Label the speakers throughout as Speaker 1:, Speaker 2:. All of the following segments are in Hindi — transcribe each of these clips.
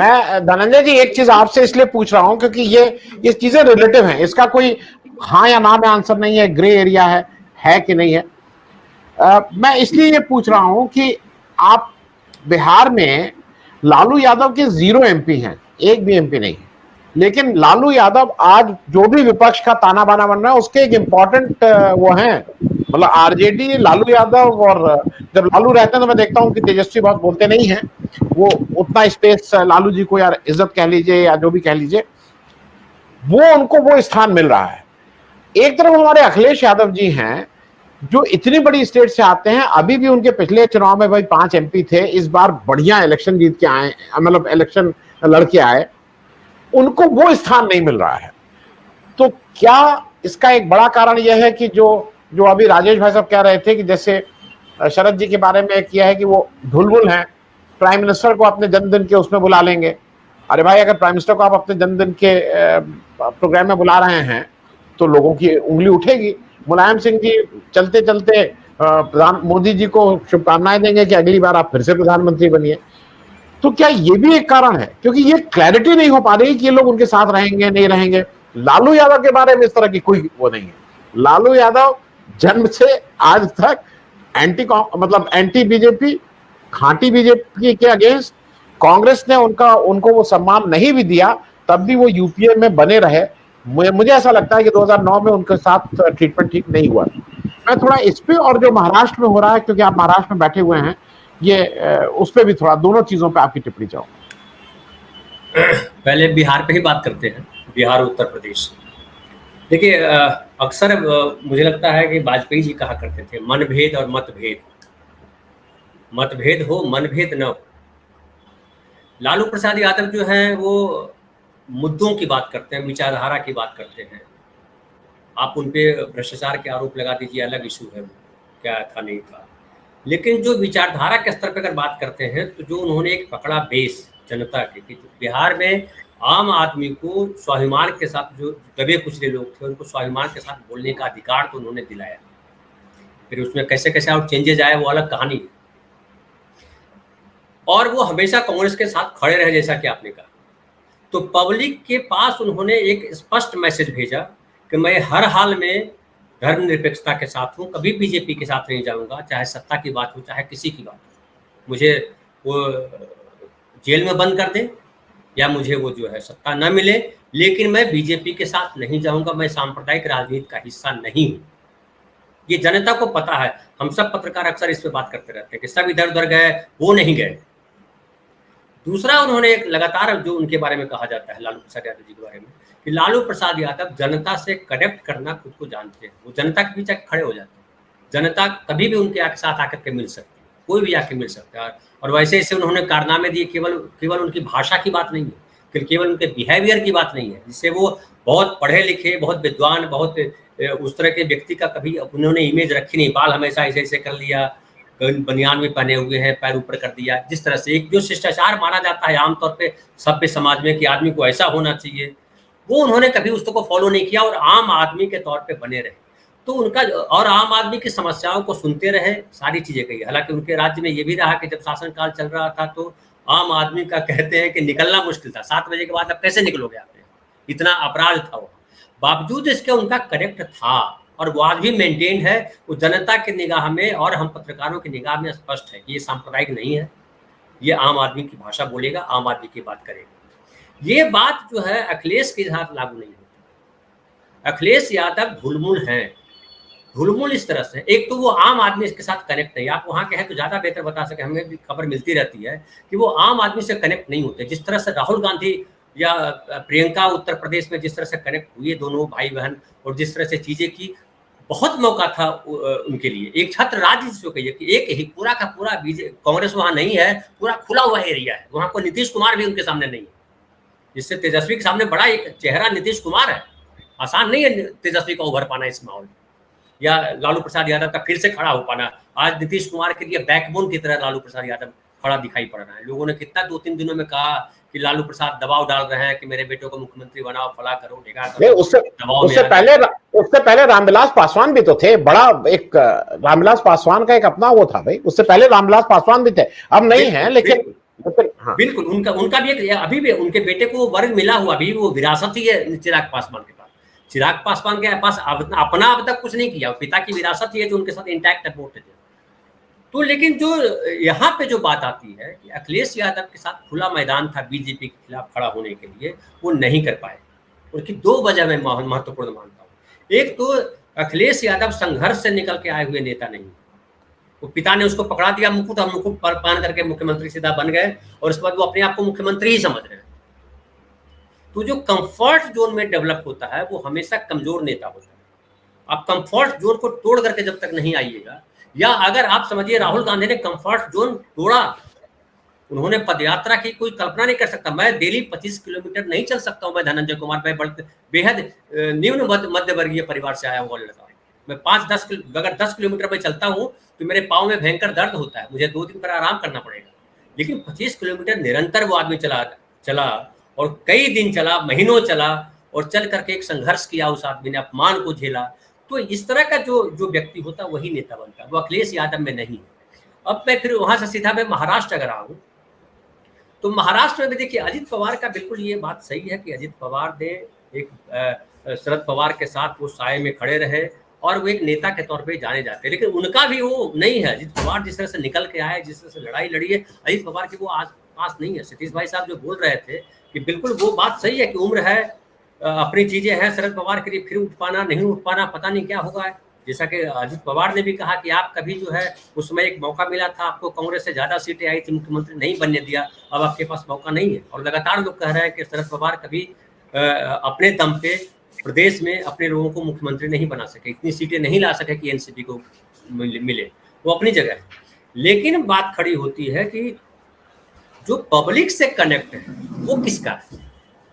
Speaker 1: मैं धनंजय जी एक चीज आपसे इसलिए पूछ रहा हूं क्योंकि ये चीजें रिलेटिव हैं, इसका कोई हाँ या ना में आंसर नहीं है, ग्रे एरिया है कि नहीं है। मैं इसलिए ये पूछ रहा हूं कि आप बिहार में लालू यादव के 0 एमपी हैं, एक भी एमपी नहीं है, लेकिन लालू यादव आज जो भी विपक्ष का ताना बाना बन रहा है उसके एक इंपॉर्टेंट वो हैं, मतलब आरजेडी लालू यादव। और जब लालू रहते हैं तो मैं देखता हूं कि तेजस्वी बहुत बोलते नहीं है, वो उतना स्पेस लालू जी को यार इज्जत कह लीजिए या जो भी कह लीजिए, वो उनको वो स्थान मिल रहा है। एक तरफ हमारे अखिलेश यादव जी हैं जो इतनी बड़ी स्टेट से आते हैं, अभी भी उनके पिछले चुनाव में भाई 5 एमपी थे, इस बार बढ़िया इलेक्शन जीत के आए, मतलब इलेक्शन लड़के आए, उनको वो स्थान नहीं मिल रहा है। तो क्या इसका एक बड़ा कारण यह है कि जो अभी राजेश भाई साहब कह रहे थे कि जैसे शरद जी के बारे में किया है कि वो ढुलमुल हैं, प्राइम मिनिस्टर को अपने जन्मदिन के उसमें बुला लेंगे। अरे भाई, अगर प्राइम मिनिस्टर को आप अपने जन्मदिन के प्रोग्राम में बुला रहे हैं तो लोगों की उंगली उठेगी। मुलायम सिंह जी चलते चलते प्रधान मोदी जी को शुभकामनाएं देंगे कि अगली बार आप फिर से प्रधानमंत्री बनिए। तो क्या ये भी एक कारण है? क्योंकि ये क्लैरिटी नहीं हो पा रही कि ये लोग उनके साथ रहेंगे नहीं रहेंगे। लालू यादव के बारे में इस तरह की कोई वो नहीं है। लालू यादव जन्म से आज तक मतलब एंटी बीजेपी, खांटी बीजेपी के अगेंस्ट, कांग्रेस ने उनको वो सम्मान नहीं भी दिया, तब भी वो यूपीए में बने रहे। मुझे ऐसा लगता है कि 2009 में उनके साथ ट्रीटमेंट ठीक नहीं हुआ। मैं थोड़ा इस पे और जो महाराष्ट्र में हो रहा है, क्योंकि आप महाराष्ट्र में बैठे हुए हैं, ये उस पे भी थोड़ा, दोनों चीजों पे आपकी टिप्पणी चाहूंगा।
Speaker 2: पहले बिहार पे ही बात करते हैं, बिहार उत्तर प्रदेश। देखिए, अक्सर मुझे लगता है कि वाजपेयी जी कहा करते थे मनभेद और मतभेद, मतभेद हो मनभेद न हो। लालू प्रसाद यादव जो हैं वो मुद्दों की बात करते हैं, विचारधारा की बात करते हैं। आप उन पे भ्रष्टाचार के आरोप लगा दीजिए, अलग इशू है, वो क्या था नहीं था। लेकिन जो विचारधारा के स्तर पर अगर बात करते हैं तो जो उन्होंने एक पकड़ा बेस जनता के, कि बिहार में आम आदमी को स्वाभिमान के साथ, जो दबे कुचले लोग थे उनको स्वाभिमान के साथ बोलने का अधिकार तो उन्होंने दिलाया। फिर उसमें कैसे कैसे और चेंजेज आए वो अलग कहानी है। और वो हमेशा कांग्रेस के साथ खड़े रहे, जैसा कि आपने कहा। तो पब्लिक के पास उन्होंने एक स्पष्ट मैसेज भेजा कि मैं हर हाल में धर्मनिरपेक्षता के साथ हूँ, कभी बीजेपी के साथ नहीं जाऊँगा, चाहे सत्ता की बात हो चाहे किसी की बात हो। मुझे वो जेल में बंद कर दें या मुझे वो जो है सत्ता न मिले, लेकिन मैं बीजेपी के साथ नहीं जाऊँगा, मैं सांप्रदायिक राजनीति का हिस्सा नहीं हूँ। ये जनता को पता है। हम सब पत्रकार अक्सर इस पर बात करते रहते हैं कि सब इधर उधर गए, वो नहीं गए। दूसरा, उन्होंने एक लगातार जो उनके बारे में कहा जाता है लालू प्रसाद यादव जी के बारे में, कि लालू प्रसाद यादव जनता से कनेक्ट करना खुद को जानते हैं। वो जनता के पीछे खड़े हो जाते हैं। जनता कभी भी उनके साथ आकर के मिल सकती है, कोई भी आके मिल सकता है। और वैसे ऐसे उन्होंने कारनामे दिए। केवल उनकी भाषा की बात नहीं है, केवल उनके बिहेवियर की बात नहीं है, जिससे वो बहुत पढ़े लिखे, बहुत विद्वान, बहुत उस तरह के व्यक्ति का कभी उन्होंने इमेज रखी नहीं। बाल हमेशा ऐसे ऐसे कर लिया, बनियान में पहने हुए हैं, पैर ऊपर कर दिया, जिस तरह से एक जो शिष्टाचार माना जाता है आमतौर पे सभ्य समाज में कि आदमी को ऐसा होना चाहिए, वो उन्होंने कभी उसको फॉलो नहीं किया और आम आदमी के तौर पे बने रहे। तो उनका और आम आदमी की समस्याओं को सुनते रहे, सारी चीजें कही। हालांकि उनके राज्य में ये भी रहा कि जब शासनकाल चल रहा था तो आम आदमी का कहते हैं कि निकलना मुश्किल था। 7 बजे के बाद अब कैसे निकलोगे आप, इतना अपराध था वो। बावजूद इसके उनका करेक्ट था और वो आज भी मेंटेन है। वो जनता की निगाह में और हम पत्रकारों की निगाह में स्पष्ट है कि ये सांप्रदायिक नहीं है, ये आम आदमी की भाषा बोलेगा, आम आदमी की बात करेगा। ये बात जो है अखिलेश के साथ लागू नहीं होती। अखिलेश यादव ढुलमुल हैं। ढुलमुल इस तरह से, एक तो वो आम आदमी के साथ कनेक्ट नहीं। आप वहाँ के हैं तो ज़्यादा बेहतर बता सके, हमें भी खबर मिलती रहती है कि वो आम आदमी से कनेक्ट नहीं होते। जिस तरह से राहुल गांधी या प्रियंका उत्तर प्रदेश में जिस तरह से कनेक्ट हुए दोनों भाई बहन, और जिस तरह से चीज़ें की, बहुत मौका था उनके लिए। एक छत्र राज्य जिसको कहिए कि एक ही पूरा का पूरा कांग्रेस वहाँ नहीं है, पूरा खुला हुआ एरिया है। वहाँ को नीतीश कुमार भी उनके सामने नहीं है, जिससे तेजस्वी के सामने बड़ा एक चेहरा नीतीश कुमार है। आसान नहीं है तेजस्वी का उभर पाना इस माहौल में, या लालू प्रसाद यादव का फिर से खड़ा हो पाना। आज नीतीश कुमार के लिए बैकबोन की तरह लालू प्रसाद यादव खड़ा दिखाई पड़ रहा है। लोगों ने कितना 2-3 दिनों में कहा कि लालू प्रसाद दबाव डाल रहे हैं कि मेरे बेटों को मुख्यमंत्री बनाओ, फला करो, ढेगा करो।
Speaker 1: उससे पहले रामविलास पासवान भी तो थे। बड़ा एक रामविलास पासवान का एक अपना वो था भाई। उससे पहले रामविलास पासवान भी थे, अब नहीं है, लेकिन हाँ।
Speaker 2: बिल्कुल, उनका उनका भी एक, अभी भी उनके बेटे को वर्ग मिला हुआ, अभी वो विरासत ही है चिराग पासवान के पास। चिराग पासवान के पास अपना अब तक कुछ नहीं किया, पिता की विरासत ही है जो उनके साथ इंटैक्ट है वोट। तो लेकिन जो यहाँ पे जो बात आती है कि अखिलेश यादव के साथ खुला मैदान था बीजेपी के खिलाफ खड़ा होने के लिए, वो नहीं कर पाए। उनकी दो वजह मैं महत्वपूर्ण मानता हूँ। एक तो अखिलेश यादव संघर्ष से निकल के आए हुए नेता नहीं, वो पिता ने उसको पकड़ा दिया मुकुट, और मुकुट पर पान करके मुख्यमंत्री सीधा बन गए, और उसके बाद वो अपने आप को मुख्यमंत्री ही समझ रहे हैं। तो जो कंफर्ट जोन में डेवलप होता है वो हमेशा कमजोर नेता होता है। आप कंफर्ट जोन को तोड़ करके जब तक नहीं आइएगा, या अगर आप समझिए राहुल गांधी ने कंफर्ट जोन तोड़ा, उन्होंने पदयात्रा की, कोई कल्पना नहीं कर सकता। मैं डेली 25 किलोमीटर नहीं चल सकता हूं। मैं धनंजय कुमार, मैं बेहद निम्न मध्य वर्गीय परिवार से आया हुआ लड़का, मैं 5-10 अगर 10 किलोमीटर में चलता हूं तो मेरे पाँव में भयंकर दर्द होता है, मुझे 2 दिन पर आराम करना पड़ेगा। लेकिन 25 किलोमीटर निरंतर वो आदमी चला और कई दिन चला, महीनों चला, और चल करके एक संघर्ष किया, उस आदमी ने अपमान को झेला। तो इस तरह का जो व्यक्ति होता है वही नेता बनता है, वो अखिलेश यादव में नहीं है। अब मैं फिर वहां से सीधा मैं महाराष्ट्र अगर आऊं, तो महाराष्ट्र में भी देखिए अजित पवार का बिल्कुल ये बात सही है कि अजित पवार ने एक शरद पवार के साथ वो साए में खड़े रहे, और वो एक नेता के तौर पे जाने जाते हैं। लेकिन उनका भी वो नहीं है, अजित पवार जिस तरह से निकल के आए, जिस तरह से लड़ाई लड़ी है, अजित पवार की वो आज पास नहीं है। सतीश भाई साहब जो बोल रहे थे कि बिल्कुल वो बात सही है कि उम्र है, अपनी चीजें हैं, शरद पवार के लिए फिर उठ पाना नहीं उठ पाना पता नहीं क्या होगा। जैसा कि अजित पवार ने भी कहा कि आप कभी जो है, उसमें एक मौका मिला था आपको, कांग्रेस से ज्यादा सीटें आई थी, मुख्यमंत्री नहीं बनने दिया, अब आपके पास मौका नहीं है। और लगातार लोग कह रहे हैं कि शरद पवार कभी अपने दम पे प्रदेश में अपने लोगों को मुख्यमंत्री नहीं बना सके, इतनी सीटें नहीं ला सके कि एनसीपी को मिले, वो अपनी जगह है। लेकिन बात खड़ी होती है कि जो पब्लिक से कनेक्ट है वो किसका है,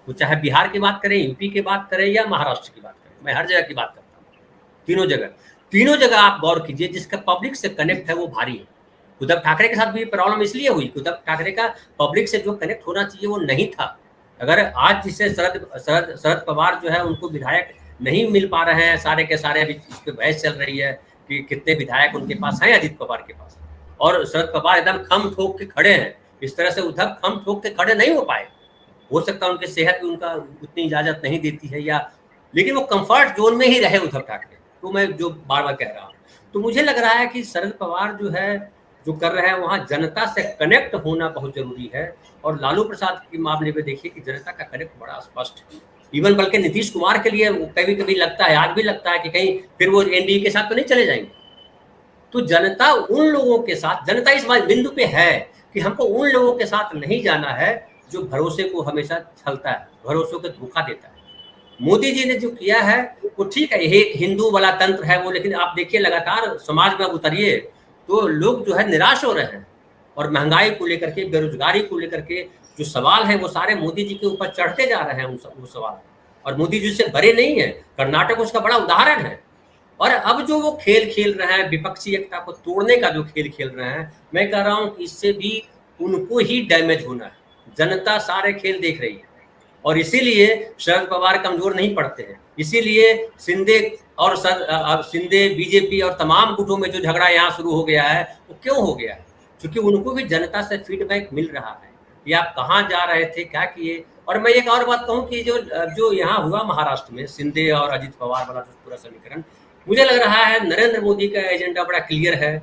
Speaker 2: वो चाहे बिहार की बात करें, यूपी की बात करें, या महाराष्ट्र की बात करें, मैं हर जगह की बात करता हूँ। तीनों जगह आप गौर कीजिए, जिसका पब्लिक से कनेक्ट है वो भारी है। उद्धव ठाकरे के साथ भी प्रॉब्लम इसलिए हुई कि उद्धव ठाकरे का पब्लिक से जो कनेक्ट होना चाहिए वो नहीं था। अगर आज जिसे शरद पवार जो है उनको विधायक नहीं मिल पा रहे हैं, सारे के सारे अभी इस पर बहस चल रही है कि कितने विधायक उनके पास हैं अजित पवार के पास, और शरद पवार एकदम खम ठोक के खड़े हैं। इस तरह से उद्धव खम ठोक के खड़े नहीं हो पाए, हो सकता है उनकी सेहत भी उनका उतनी इजाजत नहीं देती है, या लेकिन वो कंफर्ट जोन में ही रहे उद्धव ठाकरे। तो मैं जो बार बार कह रहा हूँ, तो मुझे लग रहा है कि शरद पवार जो है जो कर रहे हैं वहाँ जनता से कनेक्ट होना बहुत जरूरी है। और लालू प्रसाद के मामले में देखिए कि जनता का कनेक्ट बड़ा स्पष्ट है। इवन बल्कि नीतीश कुमार के लिए कभी कभी लगता है, आज भी लगता है कि कहीं फिर वो एनडीए के साथ तो नहीं चले जाएंगे। तो जनता उन लोगों के साथ, जनता इस बिंदु पे है कि हमको उन लोगों के साथ नहीं जाना है जो भरोसे को हमेशा छलता है, भरोसों को धोखा देता है। मोदी जी ने जो किया है वो ठीक है, यही हिंदू वाला तंत्र है वो, लेकिन आप देखिए लगातार समाज में उतरिए तो लोग जो है निराश हो रहे हैं, और महंगाई को लेकर के, बेरोजगारी को लेकर के जो सवाल है वो सारे मोदी जी के ऊपर चढ़ते जा रहे हैं वो सवाल, और मोदी जी से बड़े नहीं है। कर्नाटक उसका बड़ा उदाहरण है। और अब जो वो खेल खेल रहे हैं, विपक्षी एकता को तोड़ने का जो खेल खेल रहे हैं, मैं कह रहा हूं कि इससे भी उनको ही डैमेज होना है। जनता सारे खेल देख रही है, और इसीलिए शरद पवार कमजोर नहीं पड़ते हैं। इसीलिए शिंदे बीजेपी और तमाम गुटों में जो झगड़ा यहाँ शुरू हो गया है वो क्यों हो गया है? क्योंकि उनको भी जनता से फीडबैक मिल रहा है कि आप कहाँ जा रहे थे, क्या किए। और मैं एक और बात कहूँ कि जो यहाँ हुआ महाराष्ट्र में शिंदे और अजित पवार वाला जो पूरा समीकरण, मुझे लग रहा है नरेंद्र मोदी का एजेंडा बड़ा क्लियर है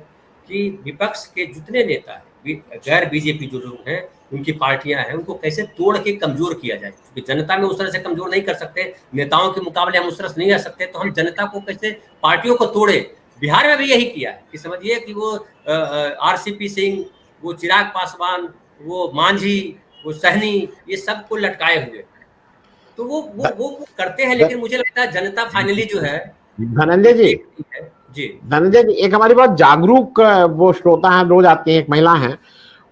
Speaker 2: कि विपक्ष के जितने नेता हैं, गैर बीजेपी जो लोग हैं, उनकी पार्टियां हैं, उनको कैसे तोड़ के कमजोर किया जाए। क्योंकि जनता में उस तरह से कमजोर नहीं कर सकते, नेताओं के मुकाबले हम उस तरह से नहीं रह सकते, तो हम जनता को कैसे, पार्टियों को तोड़े। बिहार में भी यही किया है कि समझिए कि वो आरसीपी सिंह, वो चिराग पासवान, वो मांझी, वो सहनी, ये सबको लटकाए हुए। तो वो करते हैं, लेकिन मुझे लगता है जनता फाइनली जो है
Speaker 1: धनंजय जी, धनंजय जी, एक हमारी बहुत जागरूक वो श्रोता है, रोज आते हैं, एक महिला है,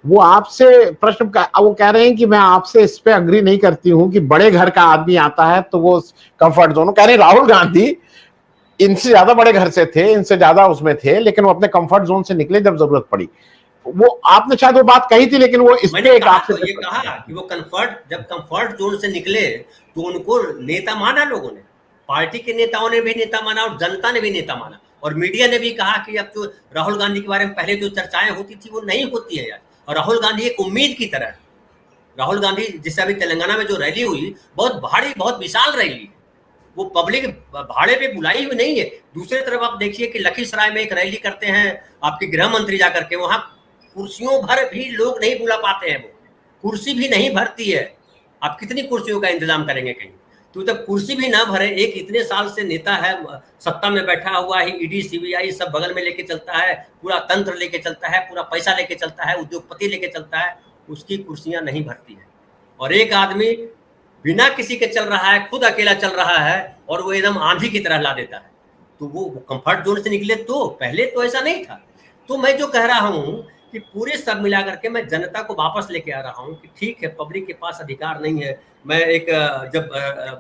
Speaker 1: वो आपसे प्रश्न वो कह रहे हैं कि मैं आपसे इस पे अग्री नहीं करती हूँ कि बड़े घर का आदमी आता है तो वो कंफर्ट जोन, कह रहे राहुल गांधी इनसे ज्यादा बड़े घर से थे, इनसे ज्यादा उसमें थे, लेकिन वो अपने कंफर्ट जोन से निकले जब जरूरत पड़ी। वो आपने शायद वो बात कही थी, लेकिन वो इसमें एक आपसे
Speaker 2: ये कहा कि वो जब कंफर्ट जोन से निकले तो उनको नेता माना लोगों ने, पार्टी के नेताओं ने भी नेता माना और जनता ने भी नेता माना, और मीडिया ने भी कहा कि अब जो राहुल गांधी के बारे में पहले जो चर्चाएं होती थी वो नहीं होती है यार, और राहुल गांधी एक उम्मीद की तरह है। राहुल गांधी जिससे अभी तेलंगाना में जो रैली हुई, बहुत भारी, बहुत विशाल रैली, वो पब्लिक भाड़े पे बुलाई हुई नहीं है। दूसरी तरफ आप देखिए कि लखीसराय में एक रैली करते हैं आपके गृह मंत्री जाकर के, वहां कुर्सियों भर भी लोग नहीं बुला पाते हैं, वो कुर्सी भी नहीं भरती है। आप कितनी कुर्सियों का इंतजाम करेंगे कहीं? तो जब कुर्सी भी ना भरे, एक इतने साल से नेता है, सत्ता में बैठा हुआ है, ईडी सीबीआई सब बगल में लेके चलता है, पूरा तंत्र लेके चलता है, पूरा पैसा लेके चलता है, उद्योगपति लेके चलता है, उसकी कुर्सियां नहीं भरती है। और एक आदमी बिना किसी के चल रहा है, खुद अकेला चल रहा है, और वो एकदम आंधी की तरह ला देता है। तो वो कंफर्ट जोन से निकले, तो पहले तो ऐसा नहीं था। तो मैं जो कह रहा हूं कि पूरे सब मिला करके मैं जनता को वापस लेके आ रहा हूं कि ठीक है, पब्लिक के पास अधिकार नहीं है। मैं एक जब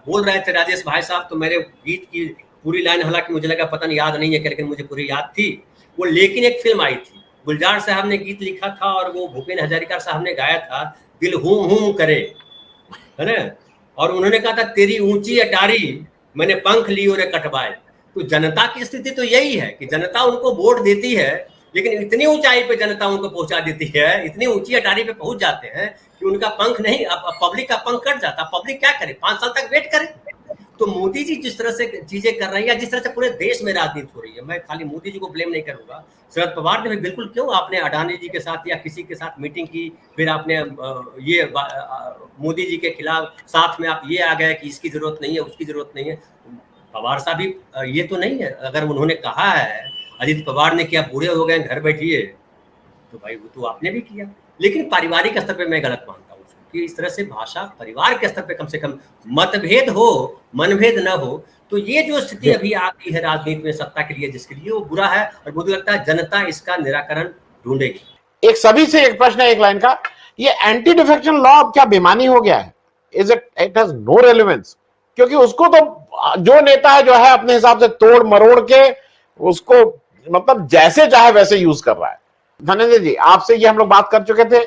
Speaker 2: बोल रहे थे राजेश भाई साहब, तो मेरे गीत की पूरी लाइन, हालांकि मुझे लगा पता नहीं याद नहीं है, लेकिन मुझे पूरी याद थी वो। लेकिन एक फिल्म आई थी, गुलजार साहब ने गीत लिखा था और वो भूपेन हजारिका साहब ने गाया था, दिल हूं करे, है ना। और उन्होंने कहा था, तेरी ऊंची अटारी मैंने पंख लियो रे कटवाए। तो जनता की स्थिति तो यही है कि जनता उनको वोट देती है, लेकिन इतनी ऊंचाई पे जनता उनको पहुंचा देती है, इतनी ऊंची अटारी पे पहुंच जाते हैं कि उनका पंख नहीं, अब पब्लिक का पंख कट जाता। पब्लिक क्या करे, 5 साल तक वेट करे। तो मोदी जी जिस तरह से चीजें कर रहे हैं, या जिस तरह से पूरे देश में राजनीति हो रही है, मैं खाली मोदी जी को ब्लेम नहीं करूंगा, शरद पवार ने भी बिल्कुल, क्यों आपने अडानी जी के साथ या किसी के साथ मीटिंग की, फिर आपने ये मोदी जी के खिलाफ साथ में आप ये आ गए कि इसकी जरूरत नहीं है, उसकी जरूरत नहीं है। पवार साहब भी ये तो नहीं है, अगर उन्होंने कहा है, अजित पवार ने किया, बुरे हो गए घर बैठिए, तो भाई वो तो आपने भी किया। लेकिन पारिवारिक स्तर पे मैं गलत मानता हूँ कि इस तरह से भाषा, परिवार के स्तर पे कम से कम मतभेद हो, मनभेद न हो। तो ये जो स्थिति अभी आ गई है राजनीति में सत्ता के लिए, जिसके लिए, वो बुरा है, और मुझे लगता है जनता इसका निराकरण ढूंढेगी।
Speaker 1: एक सभी से एक प्रश्न है एक लाइन का, ये एंटी डिफेक्शन लॉ अब क्या बेमानी हो गया है? Is it has no relevance? क्योंकि उसको तो जो नेता है जो है अपने हिसाब से तोड़ मरोड़ के उसको मतलब जैसे चाहे वैसे यूज कर रहा है। धनंजय जी, आपसे ये हम लोग बात कर चुके थे,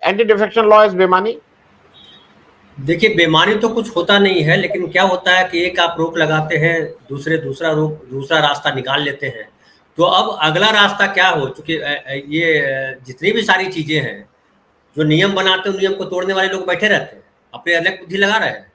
Speaker 1: एंटी डिफेक्शन लॉ इज बेमानी।
Speaker 2: देखिए, बेमानी तो कुछ होता नहीं है, लेकिन क्या होता है कि एक आप रोक लगाते हैं, दूसरा रास्ता निकाल लेते हैं। तो अब अगला रास्ता क्या हो, चूंकि ये जितनी भी सारी चीजें हैं, जो नियम बनाते हैं, नियम को तोड़ने वाले लोग बैठे रहते हैं, अपने अलग बुद्धि लगा रहे हैं।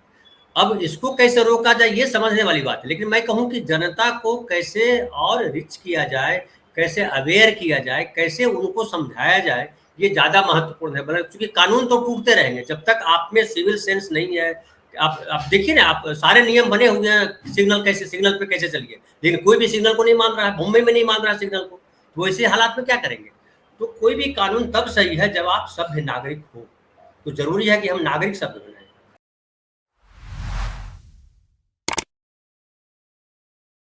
Speaker 2: अब इसको कैसे रोका जाए, ये समझने वाली बात है। लेकिन मैं कहूं कि जनता को कैसे और रिच किया जाए, कैसे अवेयर किया जाए, कैसे उनको समझाया जाए, ये ज्यादा महत्वपूर्ण है। मतलब चूंकि कानून तो टूटते रहेंगे जब तक आप में सिविल सेंस नहीं है। आप देखिए ना, आप सारे नियम बने हुए हैं, सिग्नल पे कैसे चलिए, लेकिन कोई भी सिग्नल को नहीं मान रहा है। मुंबई में नहीं मान रहा है सिग्नल को, तो ऐसे हालात में क्या करेंगे? तो कोई भी कानून तब सही है जब आप सभ्य नागरिक हो। तो जरूरी है कि हम नागरिक सभ्य